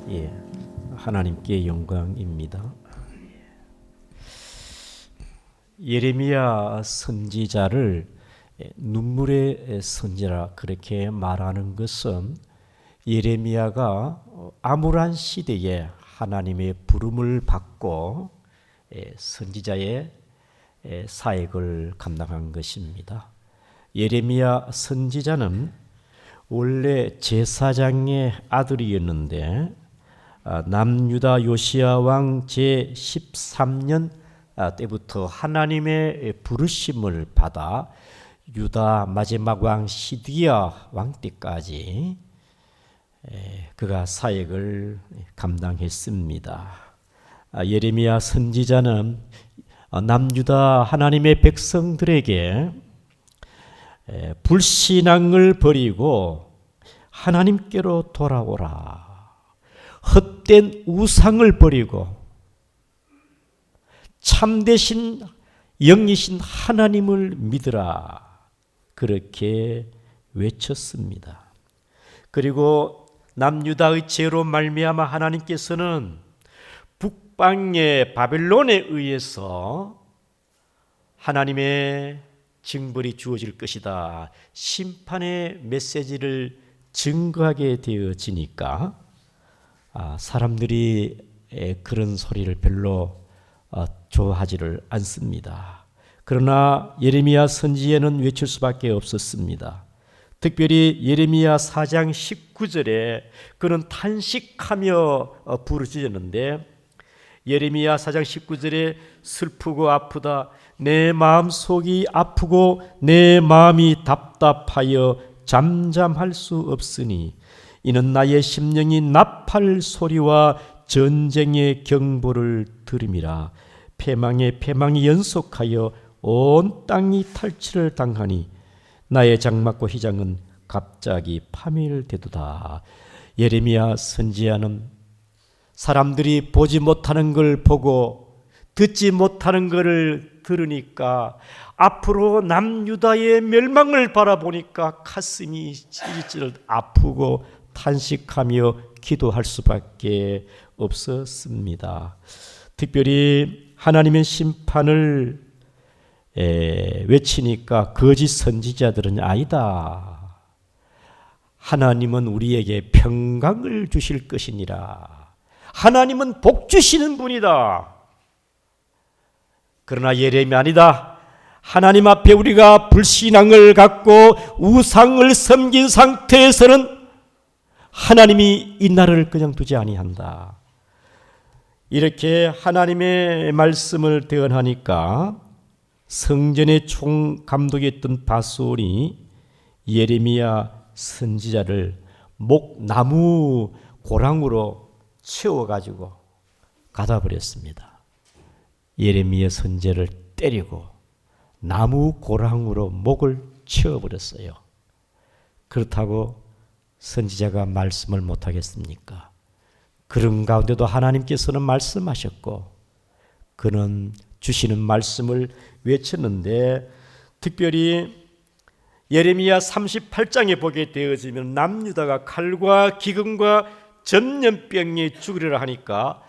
예, 하나님께 영광입니다. 예레미야 선지자를 눈물의 선지라 그렇게 말하는 것은 예레미야가 암울한 시대에 하나님의 부름을 받고 선지자의 사역을 감당한 것입니다. 예레미야 선지자는 원래 제사장의 아들이었는데 남유다 요시야 왕 제13년 때부터 하나님의 부르심을 받아 유다 마지막 왕 시드기야 왕 때까지 그가 사역을 감당했습니다. 예레미야 선지자는 남유다 하나님의 백성들에게 불신앙을 버리고 하나님께로 돌아오라. 헛된 우상을 버리고 참되신 영이신 하나님을 믿으라. 그렇게 외쳤습니다. 그리고 남유다의 죄로 말미암아 하나님께서는 북방의 바벨론에 의해서 하나님의 징벌이 주어질 것이다. 심판의 메시지를 증거하게 되어지니까 사람들이 그런 소리를 별로 좋아하지를 않습니다. 그러나 예레미야 선지에는 외칠 수밖에 없었습니다. 특별히 예레미야 4장 19절에 그는 탄식하며 부르짖었는데 예레미야 4장 19절에 슬프고 아프다 내 마음속이 아프고 내 마음이 답답하여 잠잠할 수 없으니 이는 나의 심령이 나팔 소리와 전쟁의 경보를 들음이라. 패망이 연속하여 온 땅이 탈취를 당하니 나의 장막과 휘장은 갑자기 파멸되도다. 예레미야 선지자는 사람들이 보지 못하는 걸 보고 듣지 못하는 것을 들으니까 앞으로 남유다의 멸망을 바라보니까 가슴이 찔찔 아프고 탄식하며 기도할 수밖에 없었습니다. 특별히 하나님의 심판을 외치니까 거짓 선지자들은 아니다. 하나님은 우리에게 평강을 주실 것이니라. 하나님은 복 주시는 분이다. 그러나 예레미야 아니다. 하나님 앞에 우리가 불신앙을 갖고 우상을 섬긴 상태에서는 하나님이 이 나라를 그냥 두지 아니한다. 이렇게 하나님의 말씀을 대언하니까 성전의 총감독이었던 바솔이 예레미야 선지자를 목나무 고랑으로 채워가지고 가다버렸습니다. 예레미야 선지자를 때리고 나무 고랑으로 목을 채워버렸어요. 그렇다고 선지자가 말씀을 못하겠습니까? 그런 가운데도 하나님께서는 말씀하셨고 그는 주시는 말씀을 외쳤는데 특별히 예레미야 38장에 보게 되어지면 남유다가 칼과 기근과 전염병에 죽으리라 하니까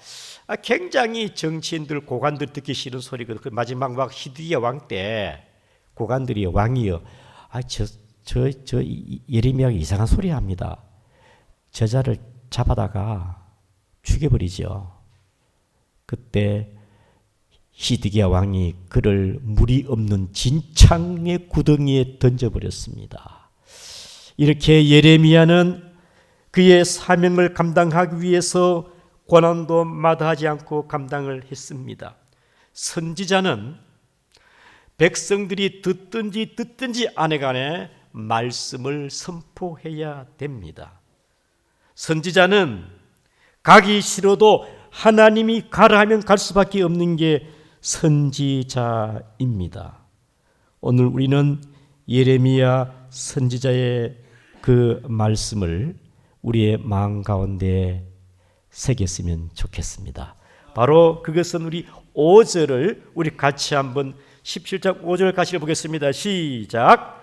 굉장히 정치인들 고관들 듣기 싫은 소리거든. 그 마지막 왕 히드기야 왕 때 고관들이 왕이요. 저 예레미야가 이상한 소리 합니다. 저자를 잡아다가 죽여버리죠. 그때 히드기야 왕이 그를 물이 없는 진창의 구덩이에 던져버렸습니다. 이렇게 예레미야는 그의 사명을 감당하기 위해서 고난도 마다하지 않고 감당을 했습니다. 선지자는 백성들이 듣든지 안 해간에 말씀을 선포해야 됩니다. 선지자는 가기 싫어도 하나님이 가라 하면 갈 수밖에 없는 게 선지자입니다. 오늘 우리는 예레미야 선지자의 그 말씀을 우리의 마음 가운데 새겼으면 좋겠습니다. 바로 그것은 우리 5절을 우리 같이 한번 17장 5절 같이 보겠습니다. 시작.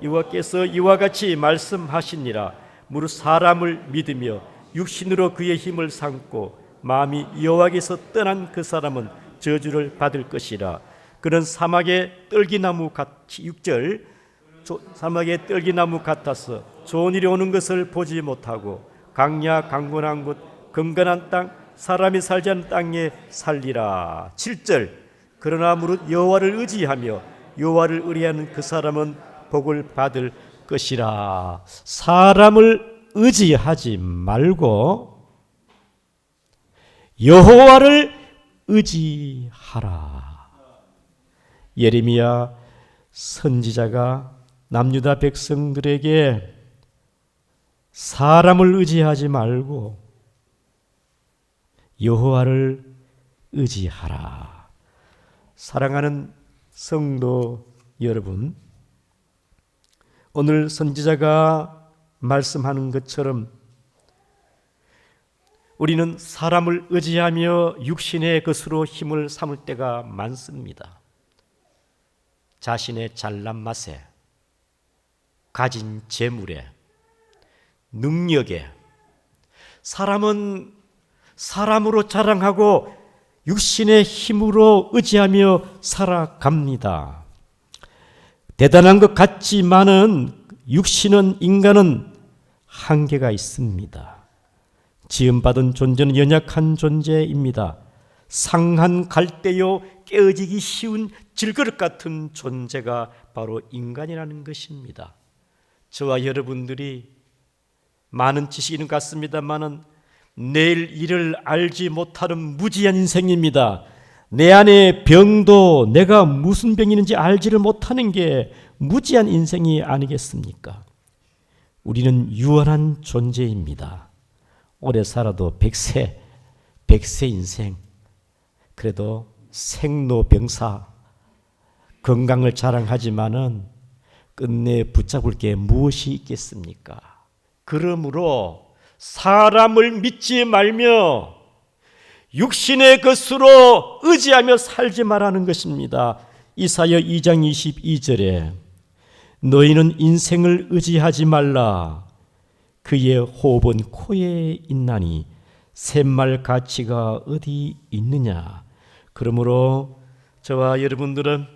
여호와께서 이와 같이 말씀하시니라. 무릇 사람을 믿으며 육신으로 그의 힘을 삼고 마음이 여호와께서 떠난 그 사람은 저주를 받을 것이라. 그는 사막의 떨기나무 같이 6절 사막의 떨기나무 같아서 좋은 일이 오는 것을 보지 못하고 강야 강건한 곳 건건한 땅 사람이 살지 않는 땅에 살리라. 7절 그러나 무릇 여호와를 의지하며 여호와를 의뢰하는 그 사람은 복을 받을 것이라. 사람을 의지하지 말고 여호와를 의지하라. 예레미야 선지자가 남유다 백성들에게 사람을 의지하지 말고 여호와를 의지하라. 사랑하는 성도 여러분, 오늘 선지자가 말씀하는 것처럼 우리는 사람을 의지하며 육신의 것으로 힘을 삼을 때가 많습니다. 자신의 잘난 맛에, 가진 재물에, 능력에. 사람은 사람으로 자랑하고 육신의 힘으로 의지하며 살아갑니다. 대단한 것 같지만은 육신은, 인간은 한계가 있습니다. 지음받은 존재는 연약한 존재입니다. 상한 갈대요 깨어지기 쉬운 질그릇 같은 존재가 바로 인간이라는 것입니다. 저와 여러분들이 많은 지식이 있는 것 같습니다만은 내일 일을 알지 못하는 무지한 인생입니다. 내 안에 병도 내가 무슨 병이 있는지 알지를 못하는 게 무지한 인생이 아니겠습니까? 우리는 유한한 존재입니다. 오래 살아도 100세 인생, 그래도 생로병사, 건강을 자랑하지만은 끝내 붙잡을 게 무엇이 있겠습니까? 그러므로 사람을 믿지 말며 육신의 것으로 의지하며 살지 말라는 것입니다. 이사야 2장 22절에 너희는 인생을 의지하지 말라. 그의 호흡은 코에 있나니 샘말 가치가 어디 있느냐. 그러므로 저와 여러분들은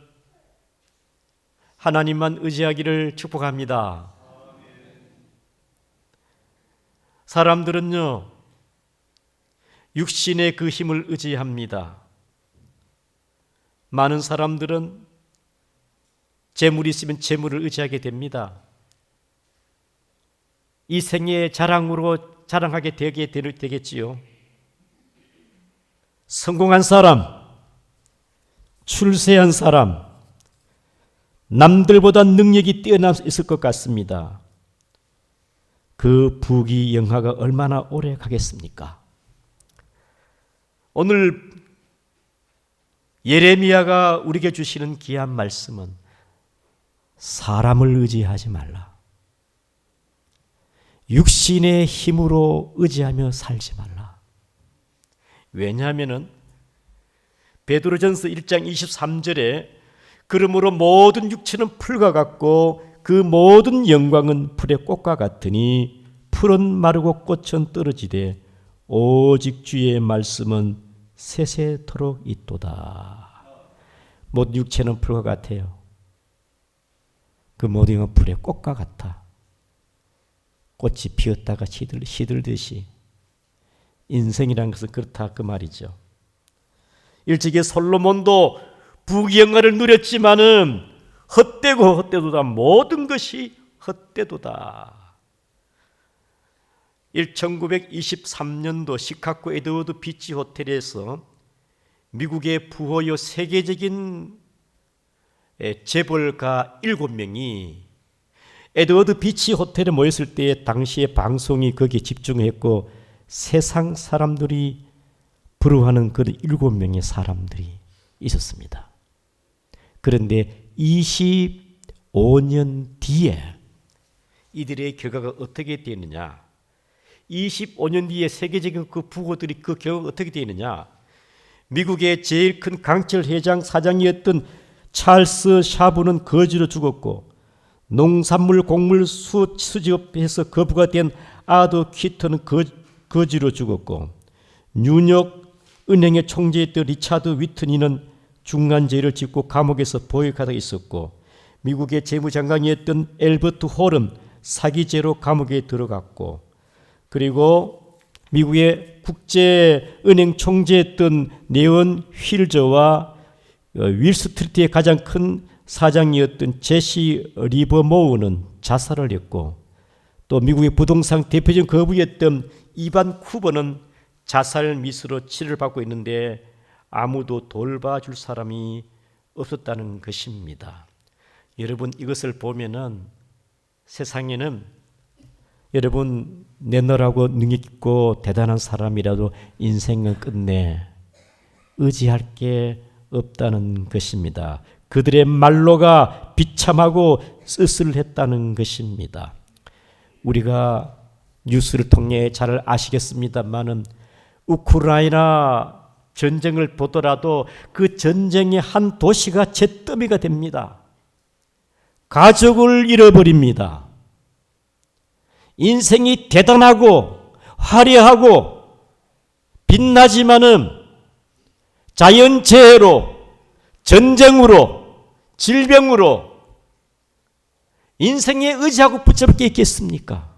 하나님만 의지하기를 축복합니다. 사람들은요, 육신의 그 힘을 의지합니다. 많은 사람들은 재물이 있으면 재물을 의지하게 됩니다. 이 생애의 자랑으로 자랑하게 되겠지요. 성공한 사람, 출세한 사람, 남들보다 능력이 뛰어나 있을 것 같습니다. 그 부귀영화가 얼마나 오래 가겠습니까? 오늘 예레미야가 우리에게 주시는 귀한 말씀은 사람을 의지하지 말라. 육신의 힘으로 의지하며 살지 말라. 왜냐하면 베드로전서 1장 23절에 그러므로 모든 육체는 풀과 같고 그 모든 영광은 풀의 꽃과 같으니 풀은 마르고 꽃은 떨어지되 오직 주의 말씀은 세세토록 있도다. 모든 육체는 풀과 같아요. 그 모든 건 풀의 꽃과 같아. 꽃이 피었다가 시들듯이 인생이란 것은 그렇다 그 말이죠. 일찍이 솔로몬도 부귀영화를 누렸지만은 헛되도다. 모든 것이 헛되도다. 1923년도 시카고 에드워드 비치 호텔에서 미국의 부호요 세계적인 재벌가 7명이 에드워드 비치 호텔에 모였을 때 당시에 방송이 거기에 집중했고 세상 사람들이 부러워하는 그런 7명의 사람들이 있었습니다. 그런데 25년 뒤에 이들의 결과가 어떻게 되느냐? 25년 뒤에 세계적인 그 부호들이 그 결과가 어떻게 되느냐? 미국의 제일 큰 강철 회장 사장이었던 찰스 샤브는 거지로 죽었고 농산물 곡물 수지업에서 거부가 된 아더 키터는 거지로 죽었고, 뉴욕 은행의 총재였던 리차드 위트니는 중간죄를 짓고 감옥에서 보역하다 있었고, 미국의 재무장관이었던 엘버트 홀은 사기죄로 감옥에 들어갔고, 그리고 미국의 국제은행 총재였던 네온 휠저와 윌스트리트의 가장 큰 사장이었던 제시 리버모어는 자살을 했고, 또 미국의 부동산 대표적인 거부였던 이반 쿠버는 자살 미수로 치료를 받고 있는데 아무도 돌봐줄 사람이 없었다는 것입니다. 여러분, 이것을 보면은 세상에는 여러분 내노라고 능력 있고 대단한 사람이라도 인생은 끝내 의지할 게 없다는 것입니다. 그들의 말로가 비참하고 쓸쓸했다는 것입니다. 우리가 뉴스를 통해 잘 아시겠습니다만은 우크라이나 전쟁을 보더라도 그 전쟁의 한 도시가 잿더미가 됩니다. 가족을 잃어버립니다. 인생이 대단하고 화려하고 빛나지만은 자연재해로, 전쟁으로, 질병으로 인생에 의지하고 붙잡을 게 있겠습니까?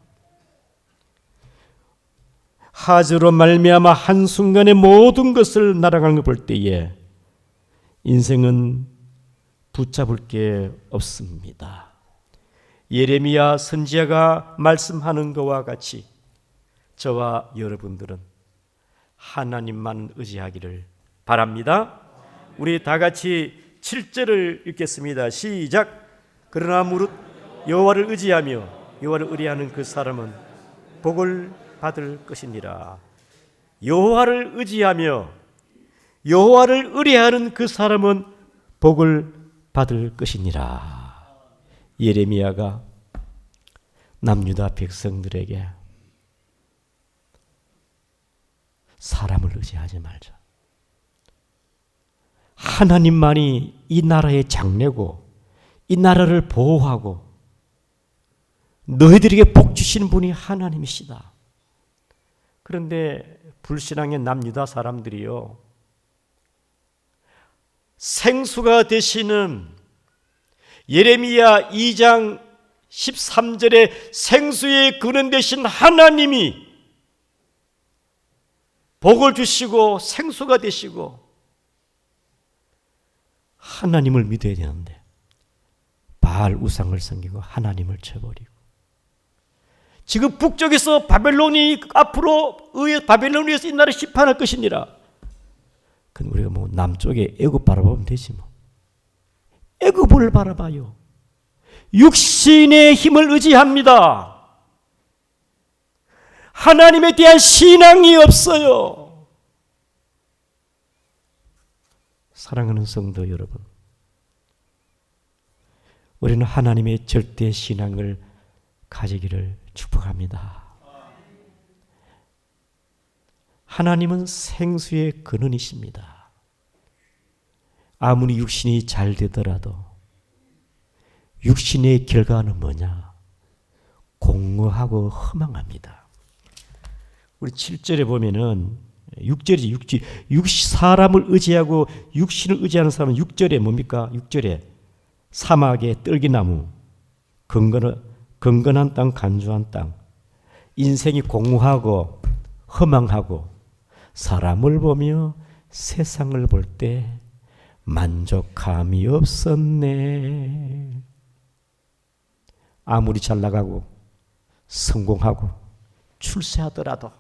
하저로 말미암아 한순간에 모든 것을 날아가는 걸 볼 때에 인생은 붙잡을 게 없습니다. 예레미야 선지자가 말씀하는 것과 같이 저와 여러분들은 하나님만 의지하기를 바랍니다. 우리 다 같이 7절을 읽겠습니다. 시작. 그러나 무릇 여호와를 의지하며 여호와를 의뢰하는 그 사람은 복을 받을 것이니라. 여호와를 의지하며 여호와를 의뢰하는 그 사람은 복을 받을 것이니라. 예레미야가 남유다 백성들에게 사람을 의지하지 말자, 하나님만이 이 나라의 장래고 이 나라를 보호하고 너희들에게 복 주시는 분이 하나님이시다. 그런데 불신앙의 남유다 사람들이요, 생수가 되시는 예레미야 2장 13절에 생수의 근원 되신 하나님이 복을 주시고 생수가 되시고 하나님을 믿어야 되는데 바알 우상을 섬기고 하나님을 쳐버리고, 지금 북쪽에서 바벨론이 앞으로 바벨론에서 이 나라를 심판할 것이니라. 그럼 우리가 뭐 남쪽에 애굽 바라보면 되지 뭐. 애굽을 바라봐요. 육신의 힘을 의지합니다. 하나님에 대한 신앙이 없어요. 사랑하는 성도 여러분, 우리는 하나님의 절대 신앙을 가지기를 축복합니다. 하나님은 생수의 근원이십니다. 아무리 육신이 잘 되더라도 육신의 결과는 뭐냐? 공허하고 허망합니다. 우리 7절에 보면은 6절이지, 사람을 의지하고 육신을 의지하는 사람은 6절에 뭡니까? 6절에 사막의 떨기나무, 건건한 땅, 간주한 땅, 인생이 공허하고 허망하고 사람을 보며 세상을 볼 때 만족함이 없었네. 아무리 잘 나가고 성공하고 출세하더라도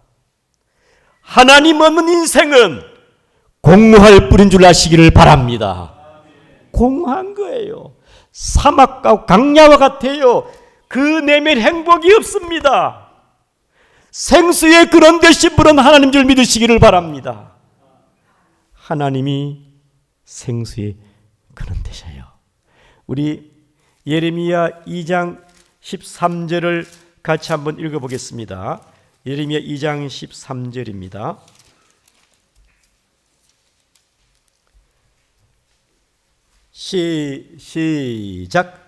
하나님 없는 인생은 공허할 뿐인 줄 아시기를 바랍니다. 공허한 거예요. 사막과 강야와 같아요. 그 내면 행복이 없습니다. 생수의 근원 되신 분은 하나님 줄 믿으시기를 바랍니다. 하나님이 생수의 근원 되셔요. 우리 예레미야 2장 13절을 같이 한번 읽어보겠습니다. 예레미야 2장 13절입니다. 시작.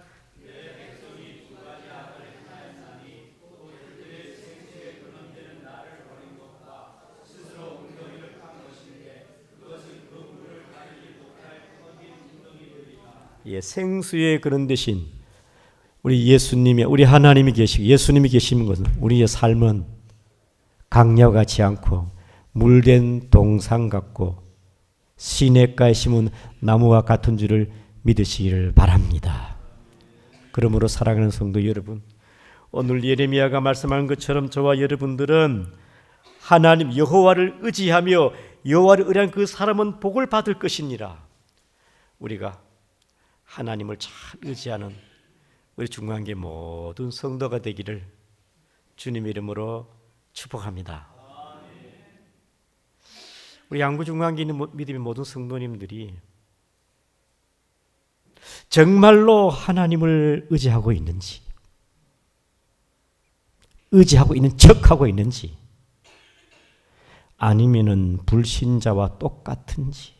생수의 그런 대신 우리 예수님이, 우리 하나님이 계시고 예수님이 계시는 것은 우리의 삶은 강야와 같지 않고 물된 동상 같고 시냇가에 심은 나무와 같은 줄을 믿으시기를 바랍니다. 그러므로 사랑하는 성도 여러분, 오늘 예레미야가 말씀한 것처럼 저와 여러분들은 하나님 여호와를 의지하며 여호와를 의뢰한 그 사람은 복을 받을 것이니라. 우리가 하나님을 잘 의지하는 우리 중앙교회 모든 성도가 되기를 주님 이름으로 축복합니다. 우리 양구 중앙교회 있는 믿음의 모든 성도님들이 정말로 하나님을 의지하고 있는지, 의지하고 있는 척하고 있는지, 아니면은 불신자와 똑같은지,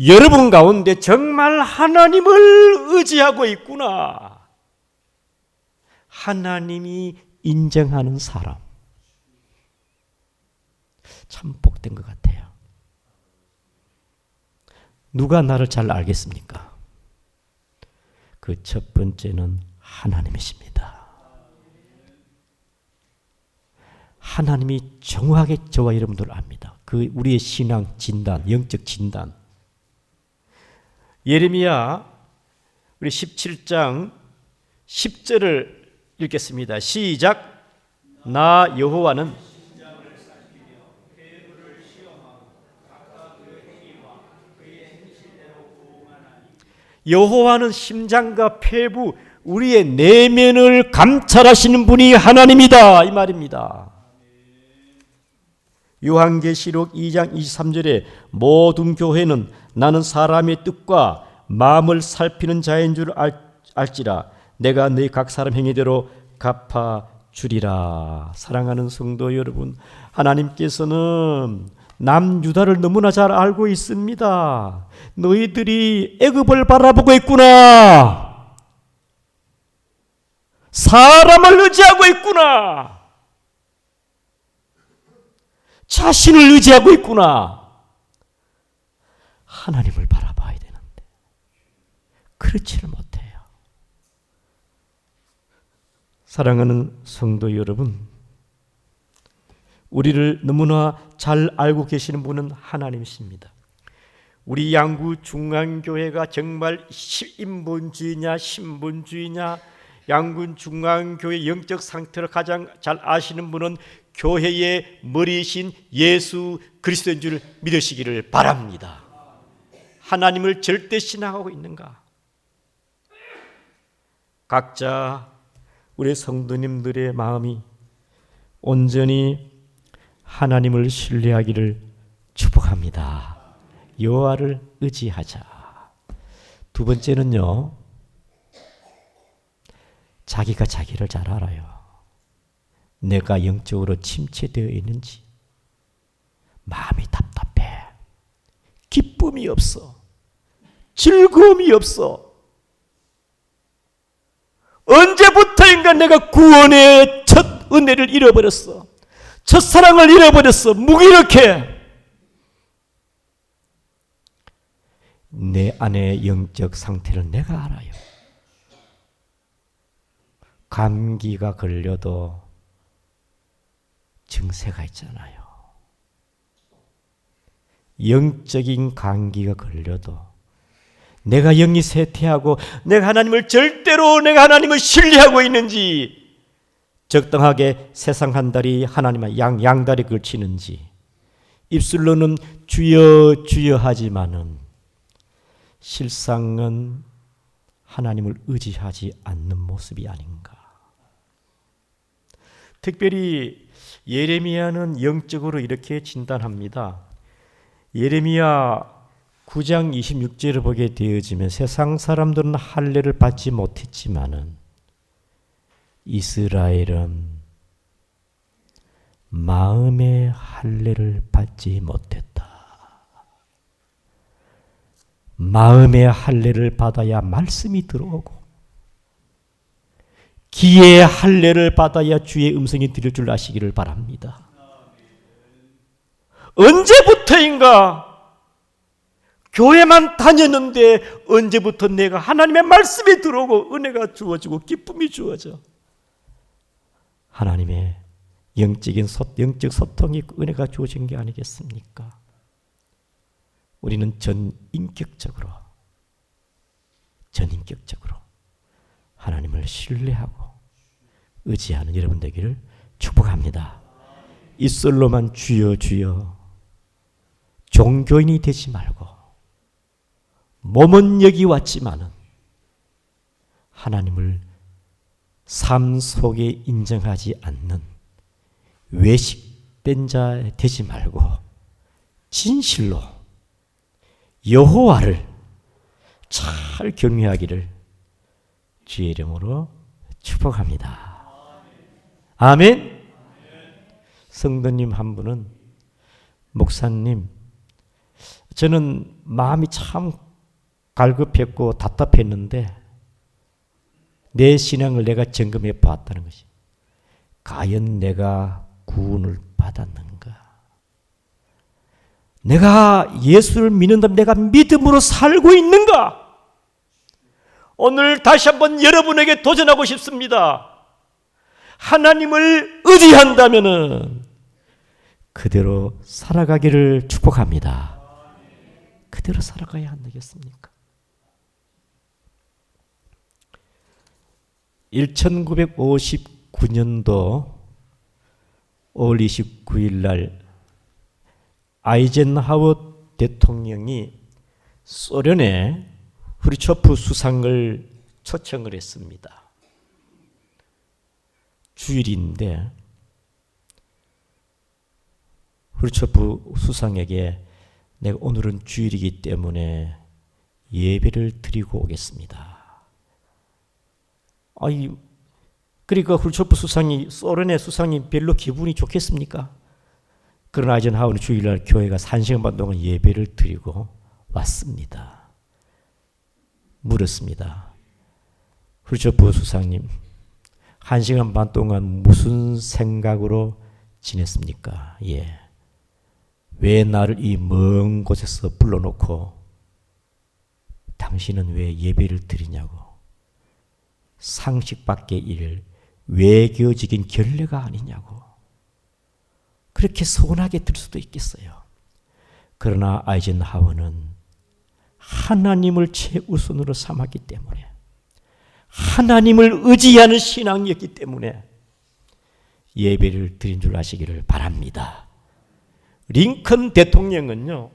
여러분 가운데 정말 하나님을 의지하고 있구나, 하나님이 인정하는 사람, 참 복된 것 같아요. 누가 나를 잘 알겠습니까? 그 첫 번째는 하나님이십니다. 하나님이 정확하게 저와 여러분들을 압니다. 그 우리의 신앙 진단, 영적 진단. 예레미야 우리 17장 10절을 읽겠습니다. 시작. 나 여호와는 여호와는 심장과 폐부, 우리의 내면을 감찰하시는 분이 하나님이다, 이 말입니다. 요한계시록 2장 23절에 모든 교회는 나는 사람의 뜻과 마음을 살피는 자인 줄 알지라 내가 너희 각 사람 행위대로 갚아주리라. 사랑하는 성도 여러분, 하나님께서는 남유다를 너무나 잘 알고 있습니다. 너희들이 애굽을 바라보고 있구나. 사람을 의지하고 있구나. 자신을 의지하고 있구나. 하나님을 바라봐야 되는데 그렇지를 못해요. 사랑하는 성도 여러분, 우리를 너무나 잘 알고 계시는 분은 하나님이십니다. 우리 양구 중앙교회가 정말 인본주의냐 신본주의냐, 양구 중앙교회 영적 상태를 가장 잘 아시는 분은 교회의 머리이신 예수 그리스도인 줄 믿으시기를 바랍니다. 하나님을 절대 신앙하고 있는가? 각자 우리 성도님들의 마음이 온전히 하나님을 신뢰하기를 축복합니다. 여호와를 의지하자. 두 번째는요, 자기가 자기를 잘 알아요. 내가 영적으로 침체되어 있는지, 마음이 답답해, 기쁨이 없어, 즐거움이 없어. 언제부터인가 내가 구원의 첫 은혜를 잃어버렸어. 첫사랑을 잃어버렸어. 무기력해. 내 안의 영적 상태를 내가 알아요. 감기가 걸려도 증세가 있잖아요. 영적인 감기가 걸려도 내가 영이 쇠퇴하고 내가 하나님을 절대로 내가 하나님을 신뢰하고 있는지, 적당하게 세상 한 다리 하나님의 양다리 걸치는지, 입술로는 주여 주여 하지만은 실상은 하나님을 의지하지 않는 모습이 아닌가. 특별히 예레미야는 영적으로 이렇게 진단합니다. 예레미야 9장 26절을 보게 되어지면 세상 사람들은 할례를 받지 못했지만은 이스라엘은 마음의 할례를 받지 못했다. 마음의 할례를 받아야 말씀이 들어오고 귀의 할례를 받아야 주의 음성이 들릴 줄 아시기를 바랍니다. 언제부터인가 교회만 다녔는데 언제부터 내가 하나님의 말씀이 들어오고 은혜가 주어지고 기쁨이 주어져. 하나님의 영적 소통이 은혜가 주어진 게 아니겠습니까? 우리는 전인격적으로 하나님을 신뢰하고 의지하는 여러분 되기를 축복합니다. 입술로만 주여 주여 종교인이 되지 말고 몸은 여기 왔지만은 하나님을 삶 속에 인정하지 않는 외식된 자 되지 말고 진실로 여호와를 잘 경외하기를 주의 이름으로 축복합니다. 아멘. 성도님 한 분은 목사님, 저는 마음이 참 갈급했고 답답했는데 내 신앙을 내가 점검해 보았다는 것이, 과연 내가 구원을 받았는가? 내가 예수를 믿는다면 내가 믿음으로 살고 있는가? 오늘 다시 한번 여러분에게 도전하고 싶습니다. 하나님을 의지한다면 그대로 살아가기를 축복합니다. 그대로 살아가야 안 되겠습니까? 1959년도 5월 29일 날 아이젠하워 대통령이 소련의 후르초프 수상을 초청을 했습니다. 주일인데 후르초프 수상에게 내가 오늘은 주일이기 때문에 예배를 드리고 오겠습니다. 그러니까 후르초프 수상이, 소련의 수상이 별로 기분이 좋겠습니까? 그러나 아이젠하워는 주일날 교회가 1시간 반 동안 예배를 드리고 왔습니다. 물었습니다. 후르초프 수상님, 1시간 반 동안 무슨 생각으로 지냈습니까? 왜 나를 이 먼 곳에서 불러놓고 당신은 왜 예배를 드리냐고. 상식 밖의 일, 외교적인 결례가 아니냐고. 그렇게 서운하게 들 수도 있겠어요. 그러나 아이젠하워는 하나님을 최우선으로 삼았기 때문에, 하나님을 의지하는 신앙이었기 때문에 예배를 드린 줄 아시기를 바랍니다. 링컨 대통령은요,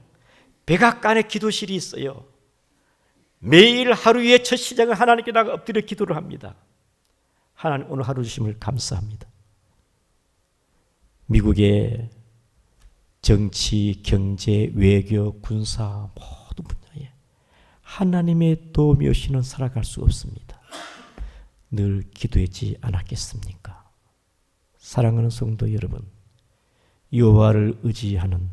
백악관에 기도실이 있어요. 매일 하루의 첫 시작은 하나님께다가 엎드려 기도를 합니다. 하나님, 오늘 하루 주심을 감사합니다. 미국의 정치, 경제, 외교, 군사 모든 분야에 하나님의 도움이 없이는 살아갈 수 없습니다. 늘 기도했지 않았겠습니까? 사랑하는 성도 여러분, 여호와를 의지하는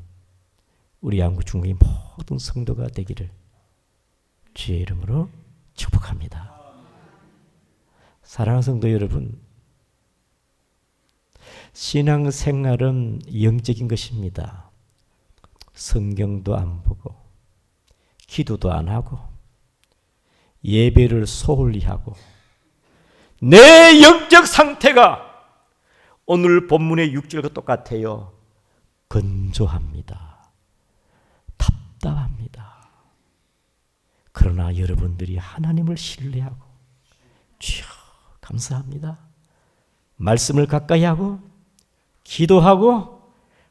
우리 양구 중국의 모든 성도가 되기를 주의 이름으로 축복합니다. 사랑하는 성도 여러분, 신앙생활은 영적인 것입니다. 성경도 안 보고 기도도 안 하고 예배를 소홀히 하고 내 영적 상태가 오늘 본문의 6절과 똑같아요. 건조합니다. 답답합니다. 그러나 여러분들이 하나님을 신뢰하고 주여 감사합니다. 말씀을 가까이 하고 기도하고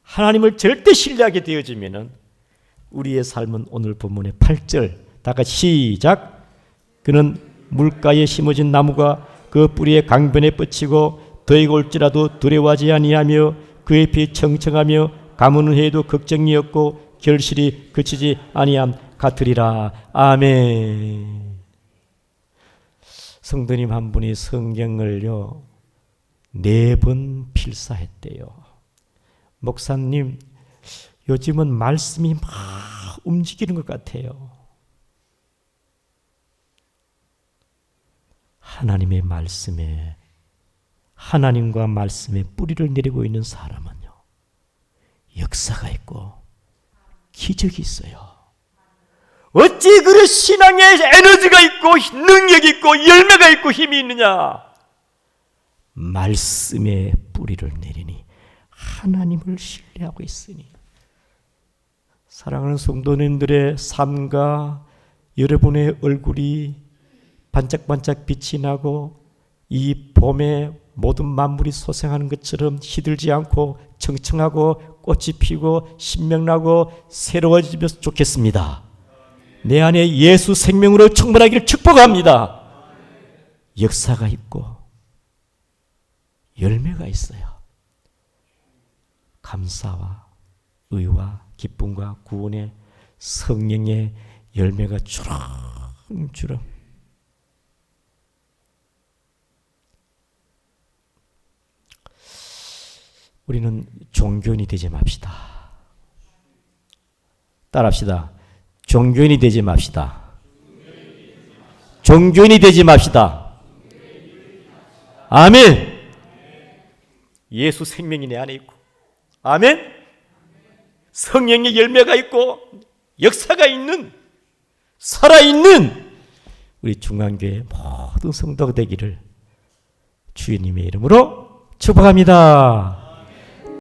하나님을 절대 신뢰하게 되어지면은 우리의 삶은 오늘 본문의 8절 다 같이 시작. 그는 물가에 심어진 나무가 그 뿌리에 강변에 뻗치고 더위가 올지라도 두려워하지 아니하며 그의 피 청청하며 가무는 해도 걱정이 없고 결실이 그치지 아니함 같으리라. 아멘. 성도님 한 분이 성경을요 4번 필사했대요. 목사님, 요즘은 말씀이 막 움직이는 것 같아요. 하나님의 말씀에, 하나님과 말씀에 뿌리를 내리고 있는 사람은요 역사가 있고 기적이 있어요. 어찌 그런 신앙에 에너지가 있고 능력이 있고 열매가 있고 힘이 있느냐? 말씀에 뿌리를 내리니 하나님을 신뢰하고 있으니. 사랑하는 성도님들의 삶과 여러분의 얼굴이 반짝반짝 빛이 나고 이 봄에 모든 만물이 소생하는 것처럼 시들지 않고 청청하고 꽃이 피고 신명나고 새로워지면 좋겠습니다. 내 안에 예수 생명으로 충만하기를 축복합니다. 역사가 있고 열매가 있어요. 감사와 의와 기쁨과 구원의 성령의 열매가 주렁주렁. 우리는 종교인이 되지 맙시다. 따라합시다. 종교인이 되지 맙시다. 종교인이 되지 맙시다. 아멘. 예수 생명이 내 안에 있고, 아멘. 성령의 열매가 있고 역사가 있는, 살아있는 우리 중앙교회 모든 성도가 되기를 주님의 이름으로 축복합니다.